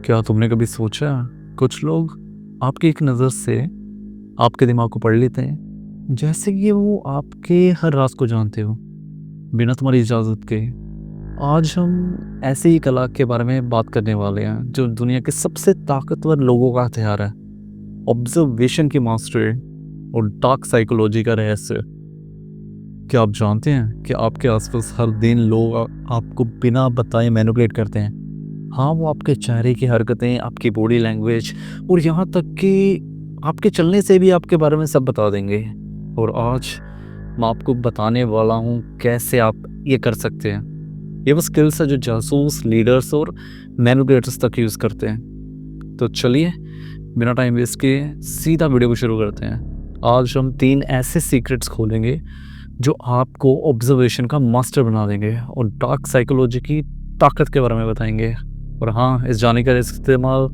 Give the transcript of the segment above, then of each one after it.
क्या तुमने कभी सोचा, कुछ लोग आपकी एक नज़र से आपके दिमाग को पढ़ लेते हैं, जैसे कि वो आपके हर राज को जानते हो, बिना तुम्हारी इजाज़त के। आज हम ऐसे ही कला के बारे में बात करने वाले हैं जो दुनिया के सबसे ताकतवर लोगों का हथियार है, ऑब्जर्वेशन की मास्टरी और डार्क साइकोलॉजी का रहस्य। क्या आप जानते हैं कि आपके आसपास हर दिन लोग आपको बिना बताए मैनिपुलेट करते हैं? हाँ, वो आपके चेहरे की हरकतें, आपकी बॉडी लैंग्वेज और यहाँ तक कि आपके चलने से भी आपके बारे में सब बता देंगे। और आज मैं आपको बताने वाला हूँ कैसे आप ये कर सकते हैं। ये वो स्किल्स है जो जासूस, लीडर्स और मैनिपुलेटर्स तक यूज़ करते हैं। तो चलिए बिना टाइम वेस्ट किए सीधा वीडियो को शुरू करते हैं। आज हम 3 ऐसे सीक्रेट्स खोलेंगे जो आपको ऑब्जर्वेशन का मास्टर बना देंगे और डार्क साइकोलॉजी की ताकत के बारे में बताएंगे। और हाँ, इस जाने का इस्तेमाल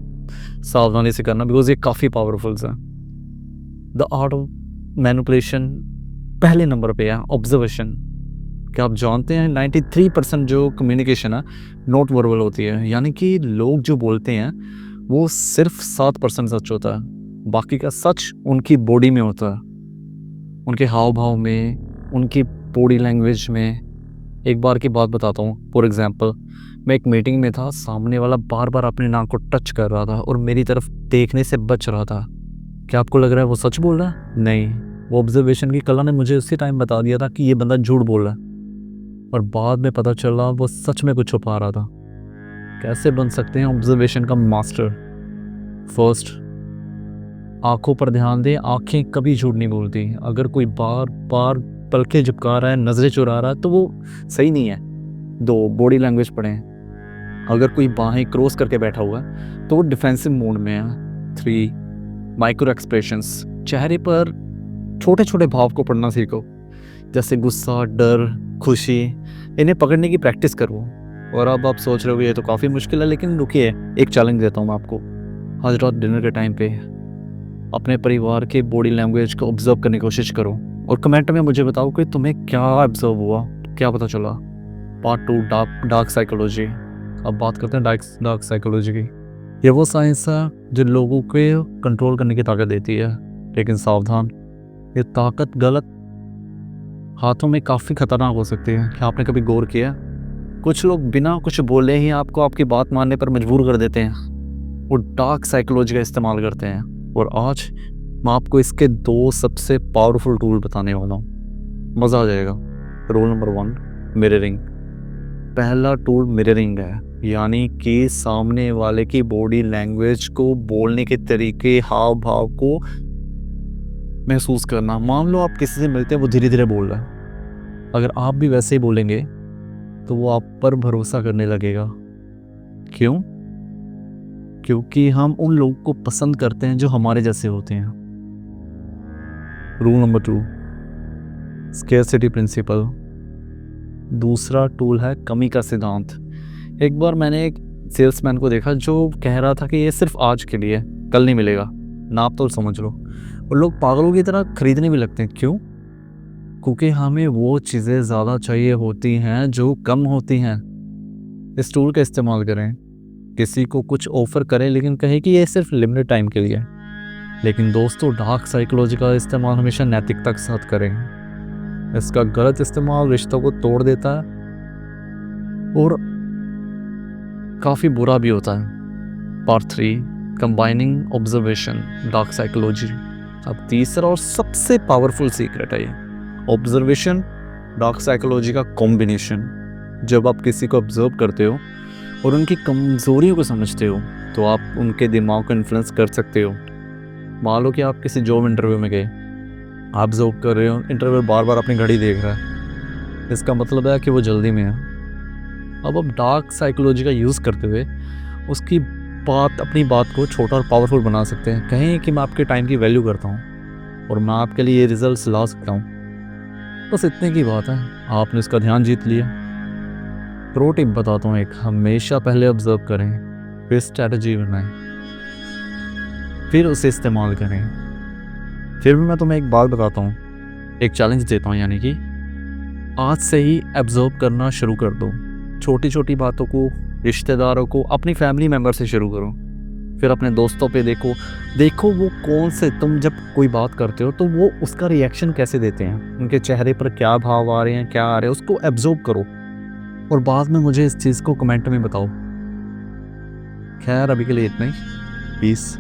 सावधानी से करना, बिकॉज ये काफ़ी पावरफुल्स हैं। द आर्ट ऑफ मैनिपुलेशन पहले नंबर पे है ऑब्जर्वेशन। क्या आप जानते हैं 93% जो कम्युनिकेशन है नॉट वर्बल होती है, यानी कि लोग जो बोलते हैं वो सिर्फ 7% सच होता है। बाकी का सच उनकी बॉडी में होता है, उनके हाव भाव में, उनकी बॉडी लैंग्वेज में। एक बार की बात बताता हूँ। फॉर एग्जांपल, मैं एक मीटिंग में था, सामने वाला बार बार अपनी नाक को टच कर रहा था और मेरी तरफ देखने से बच रहा था। क्या आपको लग रहा है वो सच बोल रहा है? नहीं, वो ऑब्जर्वेशन की कला ने मुझे उसी टाइम बता दिया था कि ये बंदा झूठ बोल रहा है। और बाद में पता चला वो सच में कुछ छुपा रहा था। कैसे बन सकते हैं ऑब्जर्वेशन का मास्टर? फर्स्ट, आंखों पर ध्यान दें। आंखें कभी झूठ नहीं बोलती। अगर कोई बार बार पलकें झपका रहा है, नजरें चुरा रहा है, तो वो सही नहीं है। 2, बॉडी लैंग्वेज पढ़ें। अगर कोई बाहें क्रॉस करके बैठा हुआ है तो वो डिफेंसिव मोड में है। 3, माइक्रो एक्सप्रेशंस। चेहरे पर छोटे छोटे भाव को पढ़ना सीखो, जैसे गुस्सा, डर, खुशी। इन्हें पकड़ने की प्रैक्टिस करो। और अब आप सोच रहे हो ये तो काफ़ी मुश्किल है, लेकिन रुकिए, एक चैलेंज देता हूँ मैं आपको। आज रात डिनर के टाइम पे अपने परिवार के बॉडी लैंग्वेज को ऑब्जर्व करने की कोशिश करो और कमेंट में मुझे बताओ कि तुम्हें क्या ऑब्जर्व हुआ, क्या पता चला। Part 2, dark psychology. अब बात करते हैं डार्क साइकोलॉजी की। ये वो साइंस है जो लोगों के कंट्रोल करने की ताकत देती है, लेकिन सावधान, ये ताकत गलत हाथों में काफ़ी खतरनाक हो सकती है। क्या आपने कभी गौर किया? कुछ लोग बिना कुछ बोले ही आपको आपकी बात मानने पर मजबूर कर देते हैं और डार्क साइकोलॉजी का इस्तेमाल करते हैं। और आज मैं आपको इसके 2 सबसे पावरफुल टूल बताने वाला हूँ, मज़ा आ जाएगा। Rule number 1, mirroring. पहला टूल मिररिंग है, यानी कि सामने वाले की बॉडी लैंग्वेज को, बोलने के तरीके, हाव भाव को महसूस करना। मान लो आप किसी से मिलते हैं, वो धीरे धीरे बोल रहा है। अगर आप भी वैसे ही बोलेंगे तो वो आप पर भरोसा करने लगेगा। क्यों? क्योंकि हम उन लोगों को पसंद करते हैं जो हमारे जैसे होते हैं। Rule number 2, scarcity principle. दूसरा टूल है कमी का सिद्धांत। एक बार मैंने एक सेल्समैन को देखा जो कह रहा था कि ये सिर्फ आज के लिए, कल नहीं मिलेगा। नाप तो समझ लो। और लोग पागलों की तरह खरीदने भी लगते हैं। क्यों? क्योंकि हमें वो चीज़ें ज़्यादा चाहिए होती हैं जो कम होती हैं। इस टूल का इस्तेमाल करें। किसी को कुछ ऑफ़र करें लेकिन कहें कि ये सिर्फ लिमिटेड टाइम के लिए। लेकिन दोस्तों, डार्क साइकोलॉजी का इस्तेमाल हमेशा नैतिकता के साथ करें। इसका गलत इस्तेमाल रिश्तों को तोड़ देता है और काफ़ी बुरा भी होता है। Part 3, combining observation, dark psychology. अब तीसरा और सबसे पावरफुल सीक्रेट है ये, ऑब्जर्वेशन, डार्क साइकोलॉजी का कॉम्बिनेशन। जब आप किसी को ऑब्जर्व करते हो और उनकी कमज़ोरियों को समझते हो तो आप उनके दिमाग को इन्फ्लुएंस कर सकते हो। मान लो कि आप किसी जॉब इंटरव्यू में गए, आप ऑब्जर्व कर रहे हो, इंटरव्यू बार बार अपनी घड़ी देख रहा है, इसका मतलब है कि वो जल्दी में है। अब आप डार्क साइकोलॉजी का यूज़ करते हुए उसकी अपनी बात को छोटा और पावरफुल बना सकते हैं। कहें कि मैं आपके टाइम की वैल्यू करता हूँ और मैं आपके लिए ये रिजल्ट्स ला सकता हूँ। बस इतने की बात है, आपने उसका ध्यान जीत लिया। प्रो टिप बताता हूँ एक, हमेशा पहले ऑब्जर्व करें, फिर स्ट्रैटेजी बनाएं, फिर उसे इस्तेमाल करें। फिर भी मैं तुम्हें एक बात बताता हूँ, एक चैलेंज देता हूँ, यानी कि आज से ही ऑब्जर्व करना शुरू कर दो। छोटी छोटी बातों को रिश्तेदारों को, अपनी फैमिली मेम्बर से शुरू करो, फिर अपने दोस्तों पे देखो। देखो वो कौन से, तुम जब कोई बात करते हो तो वो उसका रिएक्शन कैसे देते हैं, उनके चेहरे पर क्या भाव आ रहे हैं, क्या आ रहे हैं, उसको एब्जॉर्ब करो और बाद में मुझे इस चीज़ को कमेंट में बताओ। खैर अभी के लिए इतना ही। पीस।